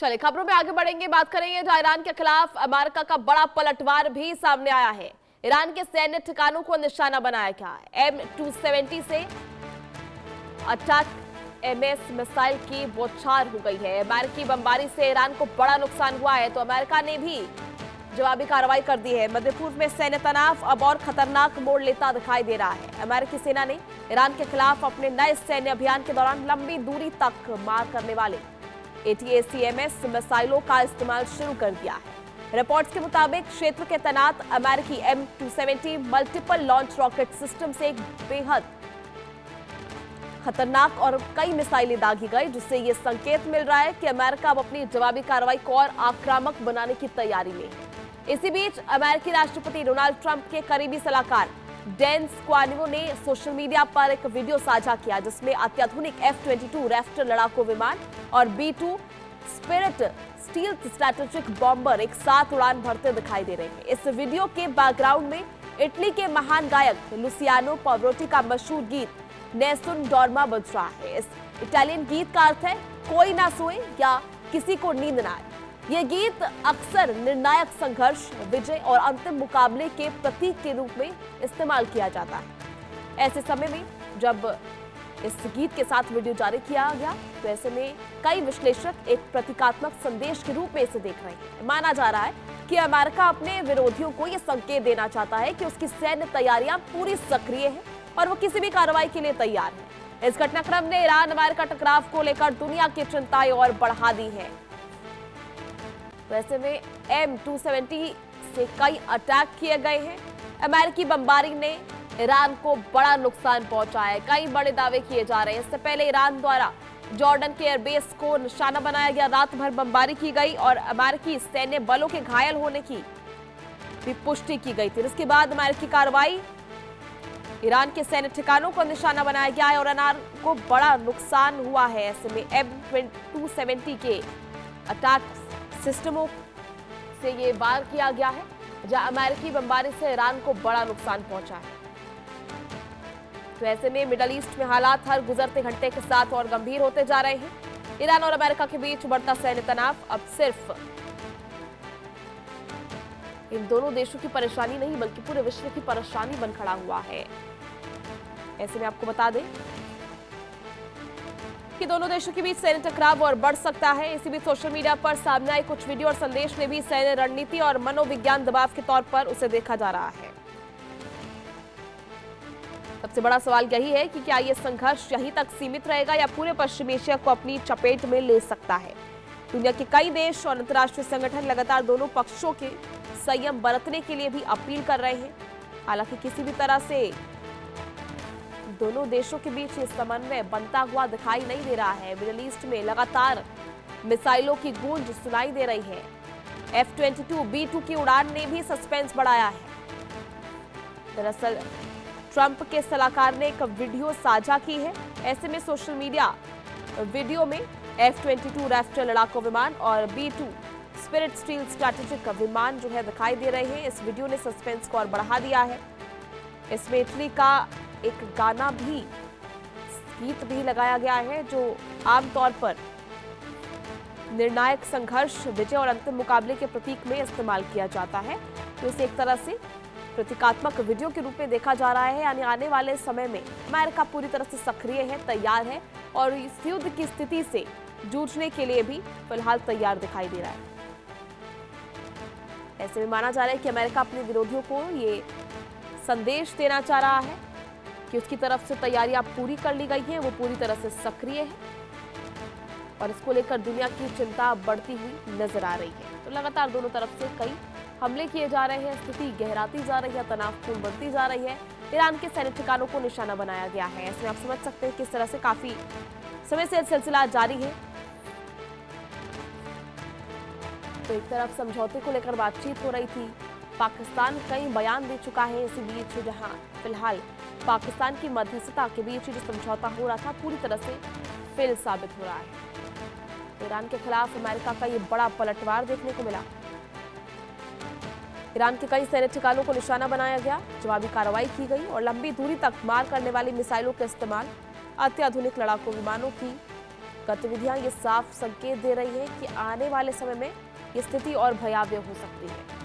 चलिए खबरों में आगे बढ़ेंगे, बात करेंगे जहां ईरान के खिलाफ अमेरिका का बड़ा पलटवार भी सामने आया है। ईरान के सैन्य ठिकानों को निशाना बनाया गया है। M270 से अटैक MS मिसाइल की बौछार हो गई है। अमेरिकी बमबारी से ईरान को बड़ा नुकसान हुआ है, तो अमेरिका ने भी जवाबी कार्रवाई कर दी है। मध्य पूर्व में सैन्य तनाव अब और खतरनाक मोड़ लेता दिखाई दे रहा है। अमेरिकी सेना ने ईरान के खिलाफ अपने नए सैन्य अभियान के दौरान लंबी दूरी तक मार करने वाले ATACMS मिसाइलों का इस्तेमाल शुरू कर दिया है। रिपोर्ट्स के मुताबिक क्षेत्र के तैनात अमेरिकी M270 multiple launch rocket system से एक बेहद खतरनाक और कई मिसाइलें दागी गई, जिससे ये संकेत मिल रहा है कि अमेरिका अब अपनी जवाबी कार्रवाई को और आक्रामक बनाने की तैयारी में है। इसी बीच अमेरिकी राष्ट्रपति डोनाल्ड ट्रंप के करीबी सलाहकार डैन स्क्वानिवो ने सोशल मीडिया पर एक वीडियो साझा किया, जिसमें अत्याधुनिक F-22 रैप्टर लड़ाकू विमान और B-2 spirit stealth strategic bomber एक साथ उड़ान भरते दिखाई दे रहे हैं। इस वीडियो के बैकग्राउंड में इटली के महान गायक लुसियानो पावरोटी का मशहूर गीत नेसुन डॉर्मा बज रहा है। इस इटालियन गीत का अर्थ है कोई ना सोए या किसी को नींद ना आए। यह गीत अक्सर निर्णायक संघर्ष, विजय और अंतिम मुकाबले के प्रतीक के रूप में इस्तेमाल किया जाता है। ऐसे समय में जब इस गीत के साथ वीडियो जारी किया गया, तो ऐसे में कई विश्लेषक एक प्रतीकात्मक संदेश के रूप में इसे देख रहे हैं। माना जा रहा है कि अमेरिका अपने विरोधियों को यह संकेत देना चाहता है कि उसकी सैन्य तैयारियां पूरी सक्रिय है और वो किसी भी कार्रवाई के लिए तैयार है। इस घटनाक्रम ने ईरान अमेरिका टकराव को लेकर दुनिया की चिंताएं और बढ़ा दी है। वैसे में M270 से कई अटैक किए गए हैं। अमेरिकी बमबारी ने ईरान को बड़ा नुकसान पहुंचा है। कई बड़े दावे किए जा रहे हैं। इससे पहले ईरान द्वारा जॉर्डन के एयरबेस को निशाना बनाया गया, रात भर बमबारी की गई और अमेरिकी सैन्य बलों के घायल होने की भी पुष्टि की गई थी। इसके बाद अमेरिकी कार्रवाई ईरान के सैन्य ठिकानों को निशाना बनाया गया है और ईरान को बड़ा नुकसान हुआ है। ऐसे में M270 के अटैक सिस्टमों से ये वार किया गया है, जहां अमेरिकी बमबारी से ईरान को बड़ा नुकसान पहुंचा है। तो ऐसे में मिडल ईस्ट में हालात हर गुजरते घंटे के साथ और गंभीर होते जा रहे हैं। ईरान और अमेरिका के बीच बढ़ता सैन्य तनाव अब सिर्फ इन दोनों देशों की परेशानी नहीं, बल्कि पूरे विश्व की परेशानी बन खड़ा हुआ है। ऐसे में आपको बता दें कि दोनों देशों के बीच सैन्य टकराव और बढ़ सकता है। इसी बीच सोशल मीडिया पर सामने आए कुछ वीडियो और संदेश ने भी सैन्य रणनीति और मनोविज्ञान दबाव के तौर पर उसे देखा जा रहा है। सबसे बड़ा सवाल यही है कि क्या यह संघर्ष यहीं तक सीमित रहेगा या पूरे पश्चिम एशिया को अपनी चपेट में ले सकता है। दुनिया के कई देश और अंतर्राष्ट्रीय संगठन लगातार दोनों पक्षों के संयम बरतने के लिए भी अपील कर रहे हैं। हालांकि किसी भी तरह से दोनों देशों के बीच ये समन्वय बनता हुआ दिखाई नहीं दे रहा है। मिडिल ईस्ट में लगातार मिसाइलों की गूंज सुनाई दे रही है। F-22 B-2 की उड़ान ने भी सस्पेंस बढ़ाया है। दरअसल ट्रंप के सलाहकार ने एक वीडियो साझा की है। ऐसे में सोशल मीडिया वीडियो में F-22 रैप्टर लड़ाकू विमान और B-2 स्पिरिट स्टील स्ट्रैटेजिक विमान जो है दिखाई दे रहे हैं। इस वीडियो ने सस्पेंस को और बढ़ा दिया है। इसमें इटली का एक गाना भी, गीत भी लगाया गया है, जो आमतौर पर निर्णायक संघर्ष, विजय और अंतिम मुकाबले के प्रतीक में इस्तेमाल किया जाता है। तो इसे एक तरह से प्रतीकात्मक वीडियो के रूप में देखा जा रहा है। यानी आने वाले समय में अमेरिका पूरी तरह से सक्रिय है, तैयार है और इस युद्ध की स्थिति से जूझने के लिए भी फिलहाल तैयार दिखाई दे रहा है। ऐसे में माना जा रहा है कि अमेरिका अपने विरोधियों को ये संदेश देना चाह रहा है कि उसकी तरफ से तैयारियां पूरी कर ली गई हैं, वो पूरी तरह से सक्रिय है और इसको लेकर दुनिया की चिंता बढ़ती हुई नजर आ रही है। तो लगातार दोनों तरफ से कई हमले किए जा रहे हैं, स्थिति गहराती जा रही है, तनावपूर्ण बढ़ती जा रही है। ईरान के सैन्य ठिकानों को निशाना बनाया गया है। ऐसे आप समझ सकते हैं किस तरह से काफी समय से सिलसिला जारी है। तो एक तरफ समझौते को लेकर बातचीत हो रही थी, पाकिस्तान कई बयान दे चुका है। इसी बीच जहां फिलहाल पाकिस्तान की मध्यस्थता के बीच जो समझौता हो रहा था पूरी तरह से फेल साबित हो रहा है। ईरान के खिलाफ अमेरिका का ये बड़ा पलटवार देखने को मिला। ईरान के कई सैन्य ठिकानों को निशाना बनाया गया, जवाबी कार्रवाई की गई और लंबी दूरी तक मार करने वाली मिसाइलों का इस्तेमाल, अत्याधुनिक लड़ाकू विमानों की गतिविधियां ये साफ संकेत दे रही है कि आने वाले समय में ये स्थिति और भयावह हो सकती है।